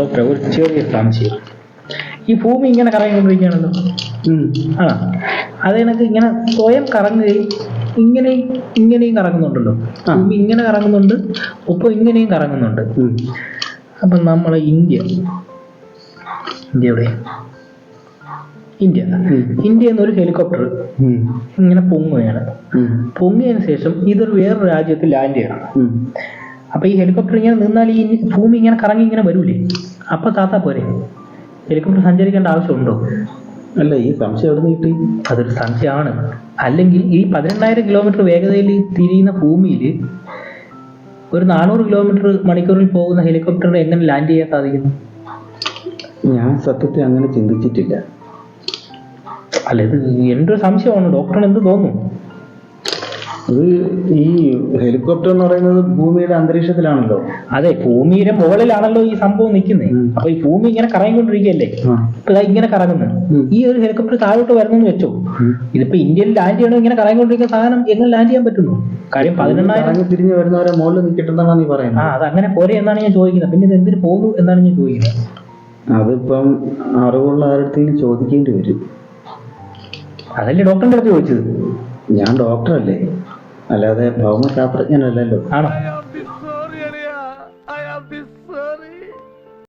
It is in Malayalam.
ഡോക്ടറെ ഒരു ചെറിയ സംശയം. ഈ ഭൂമി ഇങ്ങനെ കറങ്ങിക്കൊണ്ടിരിക്കുകയാണല്ലോ. ആ അത് കണക്ക് ഇങ്ങനെ സ്വയം കറങ്ങുകയും ഇങ്ങനെയും കറങ്ങുന്നുണ്ടല്ലോ. ഭൂമി ഇങ്ങനെ കറങ്ങുന്നുണ്ട്, ഒപ്പം ഇങ്ങനെയും കറങ്ങുന്നുണ്ട്. അപ്പം നമ്മളെ ഇന്ത്യയുടെ എന്നൊരു ഹെലികോപ്റ്റർ ഇങ്ങനെ പൊങ്ങുകയാണ്. പൊങ്ങിയതിന് ശേഷം ഇതൊരു വേറൊരു രാജ്യത്ത് ലാൻഡ് ചെയ്യണം. അപ്പൊ ഈ ഹെലികോപ്റ്റർ ഇങ്ങനെ നിന്നാൽ ഈ ഭൂമി ഇങ്ങനെ കറങ്ങി ഇങ്ങനെ വരൂലേ? അപ്പൊ താത്താ പോരെ? ഹെലികോപ്റ്റർ സഞ്ചരിക്കേണ്ട ആവശ്യമുണ്ടോ? അല്ല, ഈ സംശയം എവിടെ നിന്ന് കിട്ടി? അതൊരു സംശയമാണ്. അല്ലെങ്കിൽ ഈ 18,000 കിലോമീറ്റർ വേഗതയിൽ തിരിയുന്ന ഭൂമിയിൽ ഒരു 400 കിലോമീറ്റർ മണിക്കൂറിൽ പോകുന്ന ഹെലികോപ്റ്ററിന് എങ്ങനെ ലാൻഡ് ചെയ്യാൻ സാധിക്കുന്നു? ഞാൻ സത്യത്തെ അങ്ങനെ ചിന്തിച്ചിട്ടില്ല. അല്ല, ഇത് എൻ്റെ ഒരു സംശയമാണ്. ഡോക്ടറിന് എന്ത് തോന്നുന്നു? അത് ഈ ഹെലികോപ്റ്റർ എന്ന് പറയുന്നത് ഭൂമിയുടെ അന്തരീക്ഷത്തിലാണല്ലോ. അതെ, ഭൂമിയുടെ മുകളിലാണല്ലോ ഈ സംഭവം നിൽക്കുന്നത്. അപ്പൊ ഈ ഭൂമി ഇങ്ങനെ കറങ്ങിക്കൊണ്ടിരിക്കുകയല്ലേ? ഇപ്പൊ ഇങ്ങനെ കറങ്ങുന്നത്. ഈ ഒരു ഹെലികോപ്റ്റർ താഴോട്ട് വരണമെന്ന് വെച്ചോ, ഇതിപ്പോ ഇന്ത്യയിൽ ലാൻഡ് ചെയ്യണം. ഇങ്ങനെ കറങ്ങിക്കൊണ്ടിരിക്കുന്ന സാധനം എങ്ങനെ ലാൻഡ് ചെയ്യാൻ പറ്റുന്നു? കാര്യം 18,000 തിരിഞ്ഞു വരുന്നവരെ മുകളിൽ നിൽക്കട്ടെന്നാണ് നീ പറയുന്നത്. അത് അങ്ങനെ പോരെ എന്നാണ് ഞാൻ ചോദിക്കുന്നത്. പിന്നെ ഇത് എന്തിനു പോകുന്നു എന്നാണ് ഞാൻ ചോദിക്കുന്നത്. അതിപ്പം അറിവുള്ള ആരുടെ ചോദിക്കേണ്ടി വരും. അതല്ലേ ഡോക്ടറിന്റെ അടുത്ത് ചോദിച്ചത്? ഞാൻ ഡോക്ടറല്ലേ, അല്ലാതെ ഭൗമശാസ്ത്രജ്ഞനല്ലല്ലോ. ആണോ?